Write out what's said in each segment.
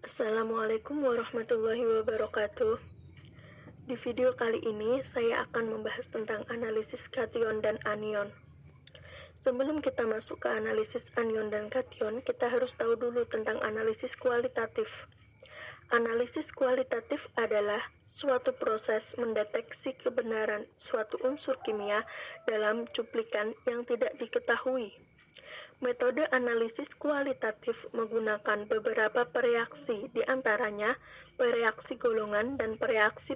Assalamualaikum warahmatullahi wabarakatuh. Di video kali ini saya akan membahas tentang analisis kation dan anion. Sebelum kita masuk ke analisis anion dan kation, kita harus tahu dulu tentang analisis kualitatif. Analisis kualitatif adalah suatu proses mendeteksi kebenaran suatu unsur kimia dalam cuplikan yang tidak diketahui. Metode analisis kualitatif menggunakan beberapa pereaksi, di antaranya pereaksi golongan dan pereaksi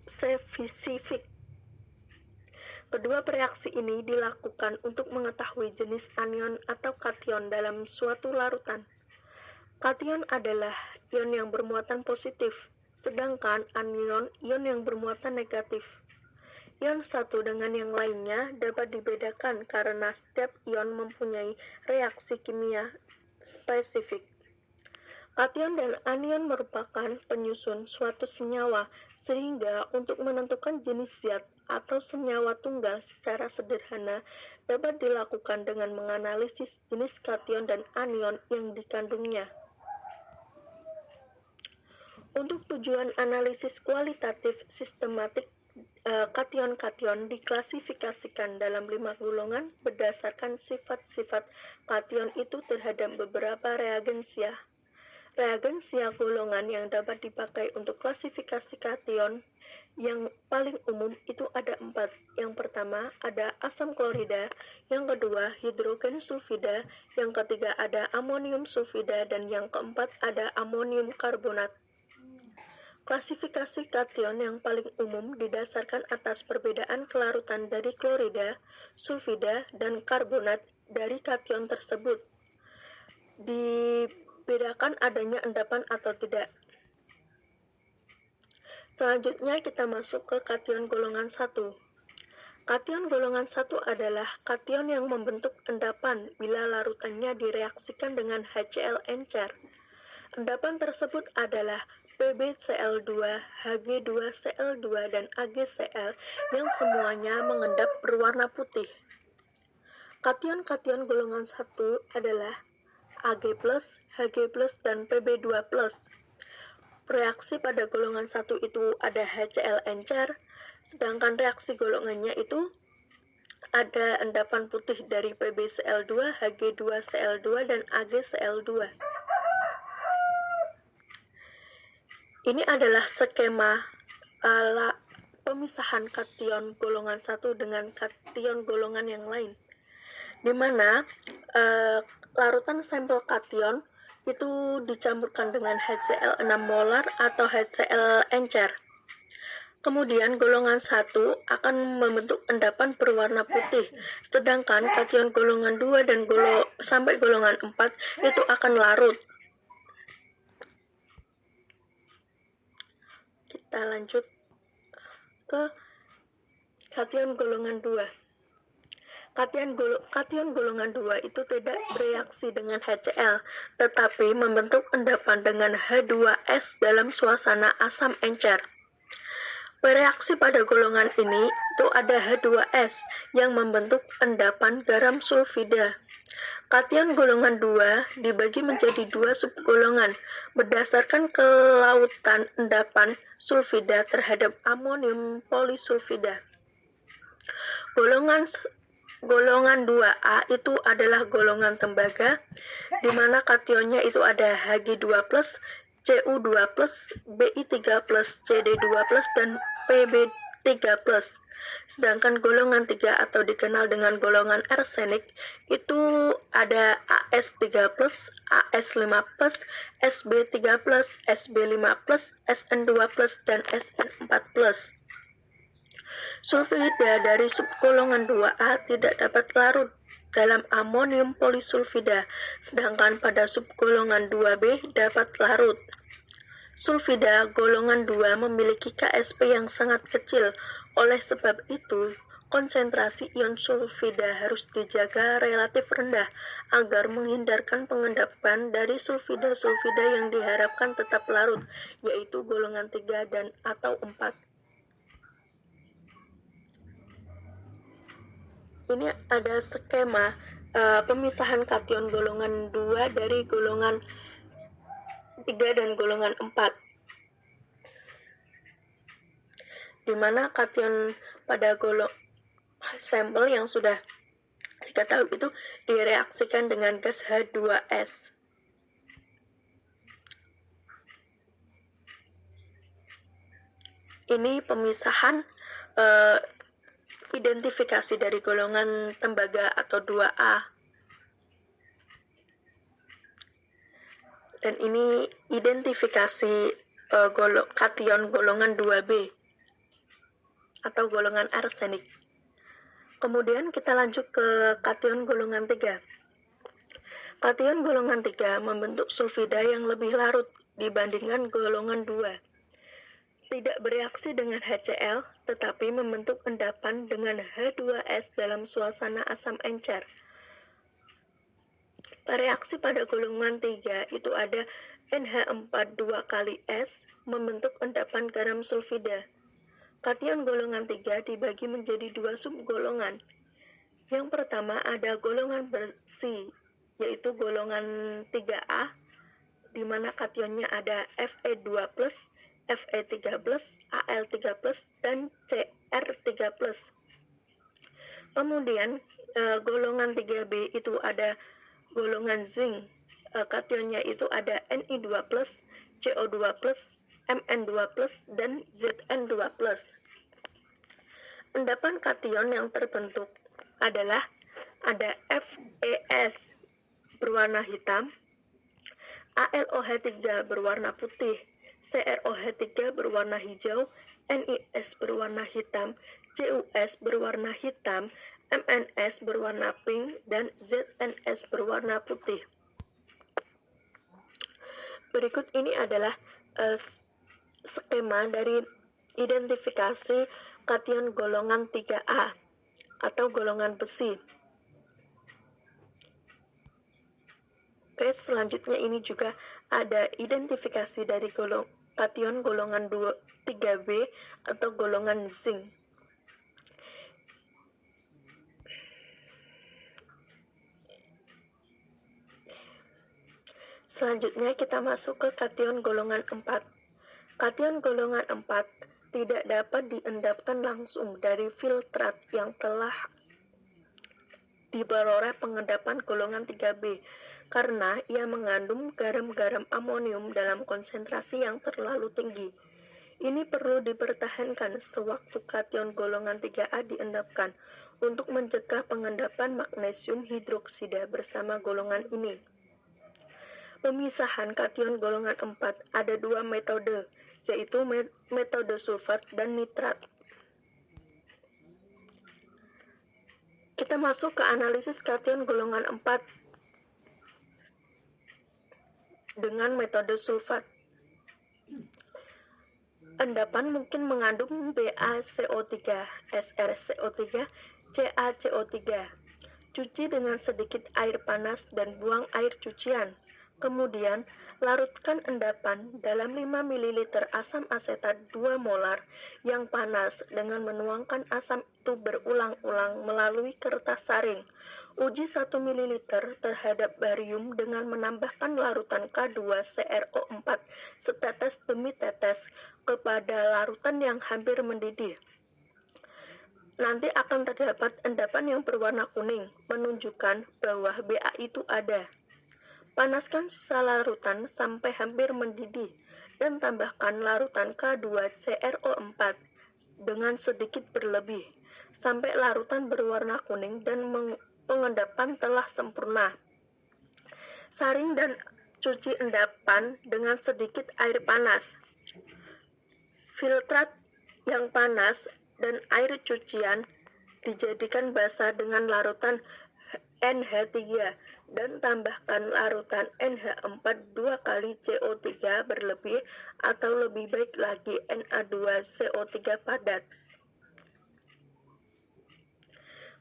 spesifik. Kedua pereaksi ini dilakukan untuk mengetahui jenis anion atau kation dalam suatu larutan. Kation adalah ion yang bermuatan positif, sedangkan anion ion yang bermuatan negatif. Ion satu dengan yang lainnya dapat dibedakan karena setiap ion mempunyai reaksi kimia spesifik. Kation dan anion merupakan penyusun suatu senyawa, sehingga untuk menentukan jenis zat atau senyawa tunggal secara sederhana dapat dilakukan dengan menganalisis jenis kation dan anion yang dikandungnya. Untuk tujuan analisis kualitatif sistematik, kation-kation diklasifikasikan dalam 5 golongan berdasarkan sifat-sifat kation itu terhadap beberapa reagensia. Reagensia golongan yang dapat dipakai untuk klasifikasi kation yang paling umum itu ada 4. Yang pertama ada asam klorida, yang kedua hidrogen sulfida, yang ketiga ada amonium sulfida, dan yang keempat ada amonium karbonat. Klasifikasi kation yang paling umum didasarkan atas perbedaan kelarutan dari klorida, sulfida, dan karbonat dari kation tersebut. Dibedakan adanya endapan atau tidak. Selanjutnya kita masuk ke kation golongan 1. Kation golongan 1 adalah kation yang membentuk endapan bila larutannya direaksikan dengan HCl encer. Endapan tersebut adalah PbCl2, Hg2Cl2, dan AgCl yang semuanya mengendap berwarna putih. Kation-kation golongan 1 adalah Ag+, Hg+, dan Pb2+. Reaksi pada golongan 1 itu ada HCl encer, sedangkan reaksi golongannya itu ada endapan putih dari PbCl2, Hg2Cl2, dan AgCl2. Ini adalah skema pemisahan kation golongan 1 dengan kation golongan yang lain, di mana larutan sampel kation itu dicampurkan dengan HCl 6 molar atau HCl encer. Kemudian golongan 1 akan membentuk endapan berwarna putih, sedangkan kation golongan 2 dan sampai golongan 4 itu akan larut. Kita lanjut ke kation golongan 2. Kation golongan 2 itu tidak bereaksi dengan HCl, tetapi membentuk endapan dengan H2S dalam suasana asam encer. Bereaksi pada golongan ini itu ada H2S yang membentuk endapan garam sulfida. Kation golongan 2 dibagi menjadi 2 subgolongan berdasarkan kelautan endapan sulfida terhadap amonium polisulfida. Golongan 2A itu adalah golongan tembaga, di mana kationnya itu ada Hg2+, Cu2+, Bi3+, Cd2+, dan Pb3+. Sedangkan golongan 3 atau dikenal dengan golongan arsenik itu ada As3+, As5+, Sb3+, Sb5+, Sn2+, dan Sn4+. Sulfida dari subgolongan 2A tidak dapat larut dalam amonium polisulfida, sedangkan pada subgolongan 2B dapat larut. Sulfida golongan 2 memiliki Ksp yang sangat kecil, oleh sebab itu konsentrasi ion sulfida harus dijaga relatif rendah agar menghindarkan pengendapan dari sulfida-sulfida yang diharapkan tetap larut, yaitu golongan 3 dan atau 4. Ini ada skema pemisahan kation golongan 2 dari golongan 3 dan golongan 4, di mana kation pada sampel yang sudah diketahui itu direaksikan dengan gas H2S. Ini pemisahan identifikasi dari golongan tembaga atau 2A. Dan ini identifikasi kation golongan 2B atau golongan arsenik. Kemudian kita lanjut ke kation golongan 3. Kation golongan 3 membentuk sulfida yang lebih larut dibandingkan golongan 2. Tidak bereaksi dengan HCl, tetapi membentuk endapan dengan H2S dalam suasana asam encer. Reaksi pada golongan 3 itu ada NH4 2 kali S membentuk endapan garam sulfida. Kation golongan 3 dibagi menjadi 2 subgolongan. Yang pertama ada golongan bersih, yaitu golongan 3A, di mana kationnya ada Fe2+, Fe3+, Al3+, dan Cr3+. Kemudian golongan 3B itu ada golongan zinc, kationnya itu ada Ni2+, CO2+, Mn2+, dan Zn2+. Endapan kation yang terbentuk adalah ada FeS berwarna hitam, AlOH3 berwarna putih, CrOH3 berwarna hijau, NiS berwarna hitam, CuS berwarna hitam, MnS berwarna pink, dan ZnS berwarna putih. Berikut ini adalah skema dari identifikasi kation golongan 3A atau golongan besi. Oke, selanjutnya ini juga ada identifikasi dari kation golongan 3B atau golongan zinc. Selanjutnya kita masuk ke kation golongan 4. Kation golongan 4 tidak dapat diendapkan langsung dari filtrat yang telah diperoleh pengendapan golongan 3B karena ia mengandung garam-garam amonium dalam konsentrasi yang terlalu tinggi. Ini perlu dipertahankan sewaktu kation golongan 3A diendapkan untuk mencegah pengendapan magnesium hidroksida bersama golongan ini. Pemisahan kation golongan 4 ada 2 metode, yaitu metode sulfat dan nitrat. Kita masuk ke analisis kation golongan 4 dengan metode sulfat. Endapan mungkin mengandung BaCO3, SrCO3, CaCO3. Cuci dengan sedikit air panas dan buang air cucian. Kemudian, larutkan endapan dalam 5 ml asam asetat 2 molar yang panas dengan menuangkan asam itu berulang-ulang melalui kertas saring. Uji 1 ml terhadap barium dengan menambahkan larutan K2CrO4 setetes demi tetes kepada larutan yang hampir mendidih. Nanti akan terdapat endapan yang berwarna kuning, menunjukkan bahwa Ba itu ada. Panaskan sisa larutan sampai hampir mendidih dan tambahkan larutan K2CrO4 dengan sedikit berlebih sampai larutan berwarna kuning dan pengendapan telah sempurna. Saring dan cuci endapan dengan sedikit air panas. Filtrat yang panas dan air cucian dijadikan basah dengan larutan NH3 dan tambahkan larutan NH4 2 kali CO3 berlebih atau lebih baik lagi Na2CO3 padat.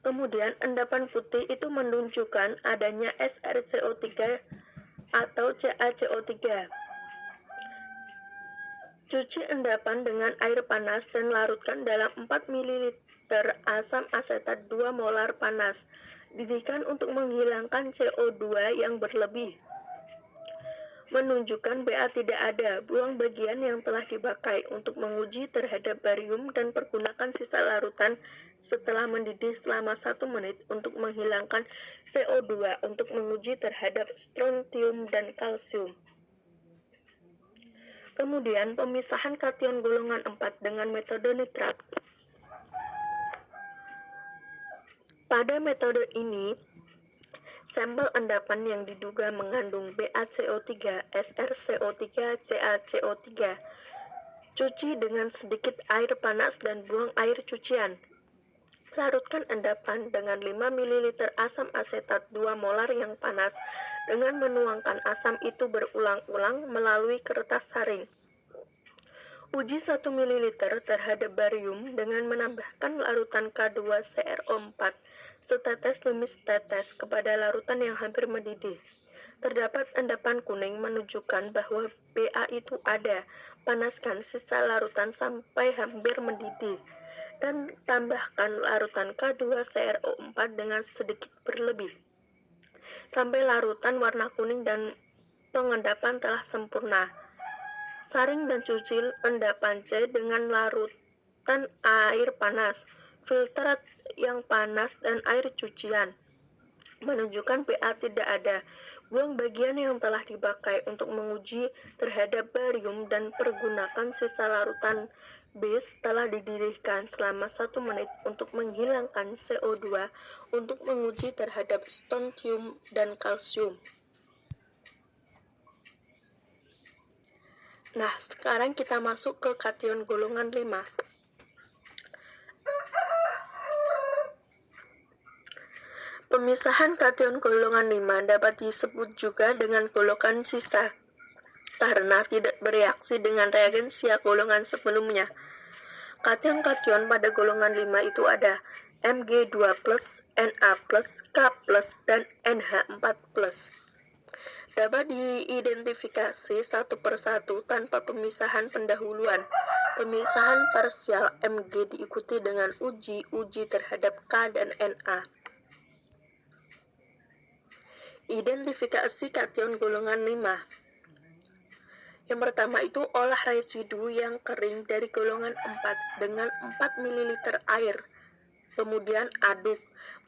Kemudian endapan putih itu menunjukkan adanya SrCO3 atau CaCO3. Cuci endapan dengan air panas dan larutkan dalam 4 ml asam asetat 2 molar panas. Didihkan untuk menghilangkan CO2 yang berlebih. menunjukkan BA tidak ada. Buang bagian yang telah dipakai untuk menguji terhadap barium dan pergunakan sisa larutan setelah mendidih selama 1 menit untuk menghilangkan CO2 untuk menguji terhadap strontium dan kalsium. Kemudian pemisahan kation golongan 4 dengan metode nitrat. Pada metode ini, sampel endapan yang diduga mengandung BaCO3, SrCO3, CaCO3 cuci dengan sedikit air panas dan buang air cucian. Larutkan endapan dengan 5 ml asam asetat 2 molar yang panas dengan menuangkan asam itu berulang-ulang melalui kertas saring. Uji 1 ml terhadap barium dengan menambahkan larutan K2CrO4 setetes demi setetes kepada larutan yang hampir mendidih. Terdapat endapan kuning menunjukkan bahwa BA itu ada. Panaskan sisa larutan sampai hampir mendidih dan tambahkan larutan K2CrO4 dengan sedikit berlebih sampai larutan warna kuning dan pengendapan telah sempurna. Saring dan cuci endapan C dengan larutan air panas, filter yang panas dan air cucian. Menunjukkan BA tidak ada. Buang bagian yang telah dipakai untuk menguji terhadap barium dan pergunakan sisa larutan B setelah dididihkan selama 1 menit untuk menghilangkan CO2 untuk menguji terhadap strontium dan kalsium. Nah, sekarang kita masuk ke kation golongan 5. Pemisahan kation golongan 5 dapat disebut juga dengan golongan sisa karena tidak bereaksi dengan reagensia golongan sebelumnya. Kation-kation pada golongan 5 itu ada Mg2+, Na+, K+, dan NH4+. Dapat diidentifikasi satu persatu tanpa pemisahan pendahuluan. Pemisahan parsial Mg diikuti dengan uji terhadap K dan Na. Identifikasi kation golongan 5. Yang pertama itu olah residu yang kering dari golongan 4 dengan 4 ml air. Kemudian aduk,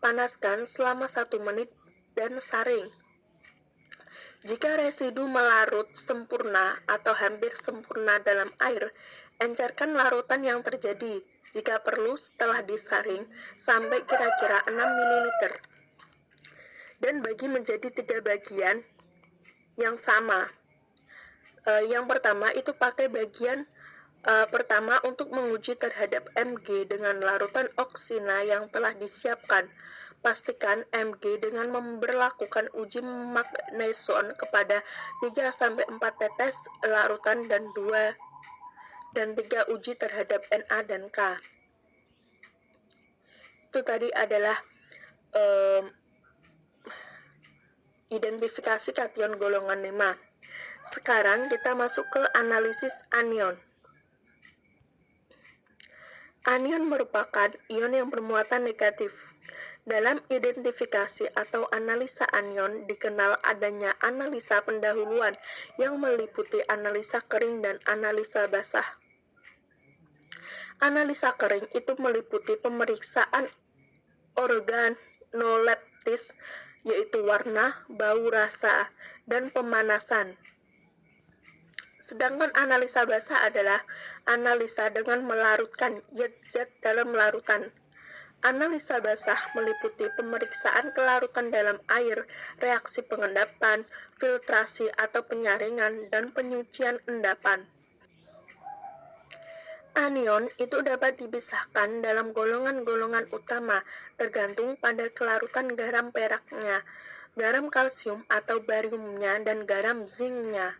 panaskan selama 1 menit dan saring. Jika residu melarut sempurna atau hampir sempurna dalam air, encerkan larutan yang terjadi. Jika perlu setelah disaring sampai kira-kira 6 ml. Dan bagi menjadi 3 bagian yang sama. Yang pertama itu pakai bagian pertama untuk menguji terhadap Mg dengan larutan oksina yang telah disiapkan. Pastikan Mg dengan memberlakukan uji magneson kepada 3-4 tetes larutan dan 3 uji terhadap Na dan K. Itu tadi adalah identifikasi kation golongan 5. Sekarang kita masuk ke analisis anion. Anion merupakan ion yang bermuatan negatif. Dalam identifikasi atau analisa anion dikenal adanya analisa pendahuluan yang meliputi analisa kering dan analisa basah. Analisa kering itu meliputi pemeriksaan organoleptis yaitu warna, bau, rasa, dan pemanasan. Sedangkan analisa basah adalah analisa dengan melarutkan zat-zat dalam larutan. Analisa basah meliputi pemeriksaan kelarutan dalam air, reaksi pengendapan, filtrasi atau penyaringan, dan penyucian endapan. Anion itu dapat dipisahkan dalam golongan-golongan utama tergantung pada kelarutan garam peraknya, garam kalsium atau bariumnya, dan garam zinknya.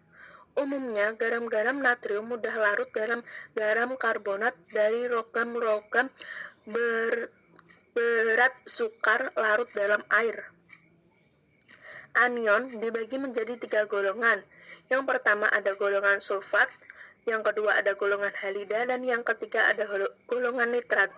Umumnya, garam-garam natrium mudah larut dalam garam karbonat dari logam-logam berat sukar larut dalam air. Anion dibagi menjadi 3 golongan. Yang pertama ada golongan sulfat, yang kedua ada golongan halida, dan yang ketiga ada golongan nitrat.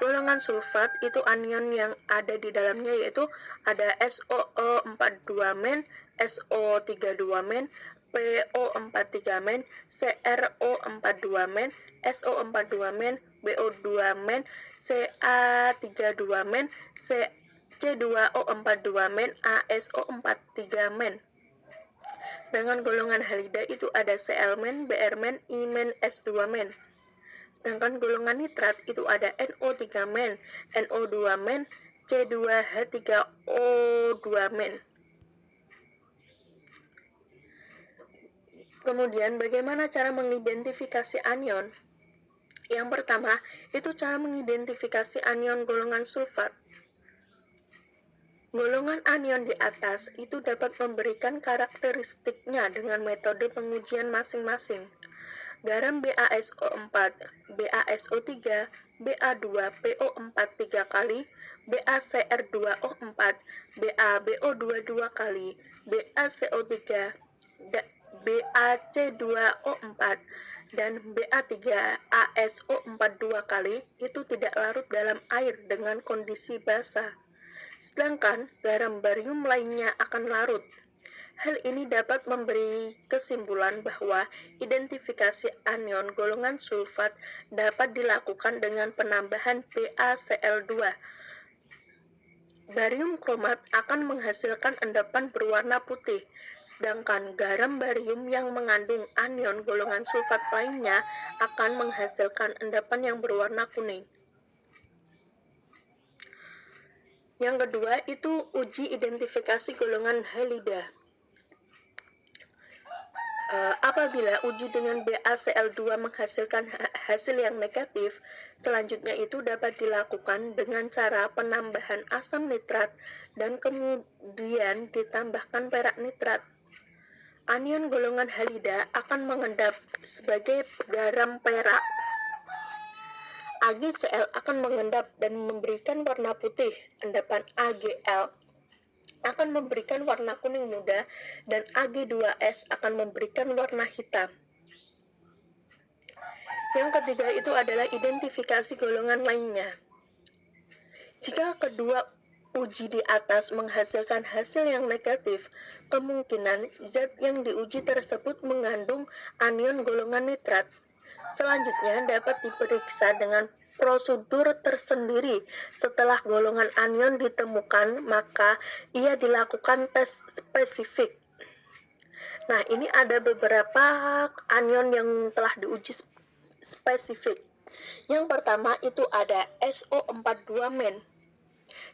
Golongan sulfat itu anion yang ada di dalamnya yaitu ada SOO42- SO32-men, PO43-men, CRO42-men, SO42-men, BO2-men, CA32-men, C2O42-men, ASO43-men. Sedangkan golongan halida itu ada Cl-men, Br-men, I-men, S2-men. Sedangkan golongan nitrat itu ada NO3-men, NO2-men, C2H3O2-men. Kemudian bagaimana cara mengidentifikasi anion? Yang pertama, itu cara mengidentifikasi anion golongan sulfat. Golongan anion di atas itu dapat memberikan karakteristiknya dengan metode pengujian masing-masing. Garam BaSO4, BaSO3, Ba2PO4 3 kali, BaCr2O4, BaBO2 2 kali, BaCO3, BaC2O4, dan Ba3ASO4 2 kali itu tidak larut dalam air dengan kondisi basah. Sedangkan garam barium lainnya akan larut. Hal ini dapat memberi kesimpulan bahwa identifikasi anion golongan sulfat dapat dilakukan dengan penambahan BaCl2. Barium kromat akan menghasilkan endapan berwarna putih, sedangkan garam barium yang mengandung anion golongan sulfat lainnya akan menghasilkan endapan yang berwarna kuning. Yang kedua itu uji identifikasi golongan halida. Apabila uji dengan BaCl2 menghasilkan hasil yang negatif, selanjutnya itu dapat dilakukan dengan cara penambahan asam nitrat dan kemudian ditambahkan perak nitrat. Anion golongan halida akan mengendap sebagai garam perak. AgCl akan mengendap dan memberikan warna putih, endapan AgL akan memberikan warna kuning muda, dan Ag2S akan memberikan warna hitam. Yang ketiga itu adalah identifikasi golongan lainnya. Jika kedua uji di atas menghasilkan hasil yang negatif, kemungkinan zat yang diuji tersebut mengandung anion golongan nitrat. Selanjutnya dapat diperiksa dengan prosedur tersendiri. Setelah golongan anion ditemukan, maka ia dilakukan tes spesifik. Nah, ini ada beberapa anion yang telah diuji spesifik. Yang pertama itu ada SO42-men.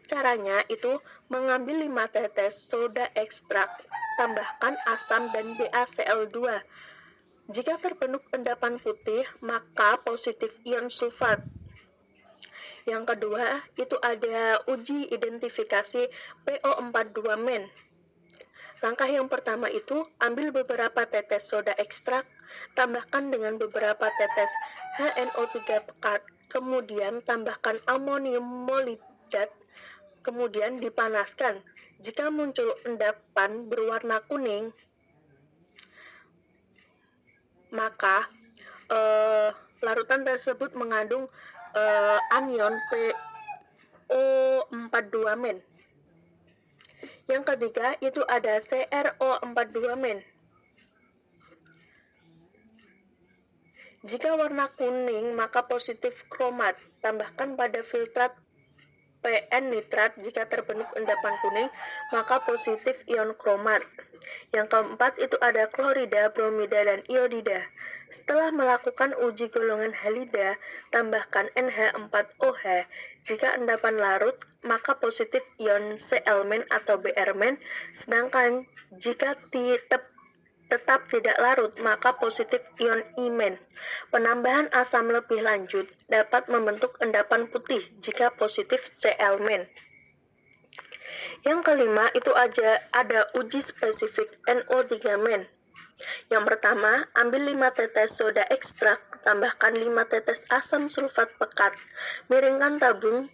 Caranya itu mengambil 5 tetes soda ekstrak, tambahkan asam dan BaCl2. Jika terbentuk endapan putih, maka positif ion sulfat. Yang kedua, itu ada uji identifikasi PO42-men. Langkah yang pertama itu, ambil beberapa tetes soda ekstrak, tambahkan dengan beberapa tetes HNO3 pekat, kemudian tambahkan amonium molibdat, kemudian dipanaskan. Jika muncul endapan berwarna kuning, maka larutan tersebut mengandung anion PO42-men. Yang ketiga itu ada CRO42-men. Jika warna kuning maka positif kromat, tambahkan pada filtrat PN nitrat. Jika terbentuk endapan kuning maka positif ion kromat. Yang keempat itu ada klorida, bromida, dan iodida. Setelah melakukan uji golongan halida, tambahkan NH4OH. Jika endapan larut, maka positif ion Cl-men atau Br-men, sedangkan jika tetap tidak larut, maka positif ion I-men. Penambahan asam lebih lanjut dapat membentuk endapan putih jika positif Cl-men. Yang kelima itu ada uji spesifik NO3-men. Yang pertama, ambil 5 tetes soda ekstrak, tambahkan 5 tetes asam sulfat pekat. Miringkan tabung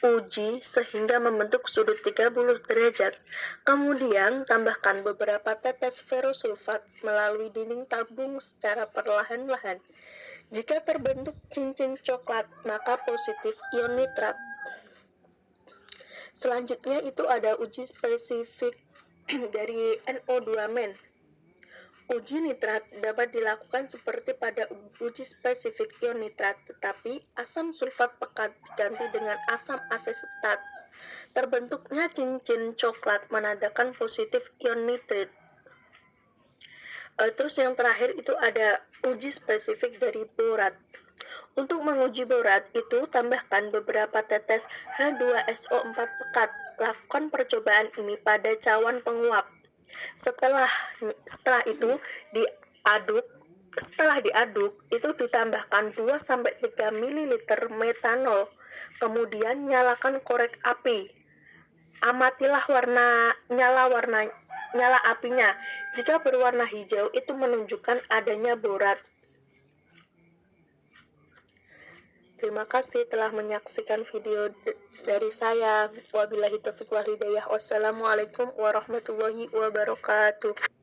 uji sehingga membentuk sudut 30 derajat. Kemudian, tambahkan beberapa tetes ferrosulfat melalui dinding tabung secara perlahan-lahan. Jika terbentuk cincin coklat, maka positif ion nitrat. Selanjutnya itu ada uji spesifik dari NO2-men. Uji nitrat dapat dilakukan seperti pada uji spesifik ion nitrat, tetapi asam sulfat pekat diganti dengan asam asetat. Terbentuknya cincin coklat menandakan positif ion nitrit. Terus yang terakhir itu ada uji spesifik dari borat. Untuk menguji borat itu tambahkan beberapa tetes H2SO4 pekat. Lakukan percobaan ini pada cawan penguap. Setelah itu diaduk itu ditambahkan 2-3 ml metanol. Kemudian nyalakan korek api. Amatilah nyala apinya. Jika berwarna hijau itu menunjukkan adanya borat. Terima kasih telah menyaksikan video dari saya. Wabillahi taufiq wal hidayah. Wassalamualaikum warahmatullahi wabarakatuh.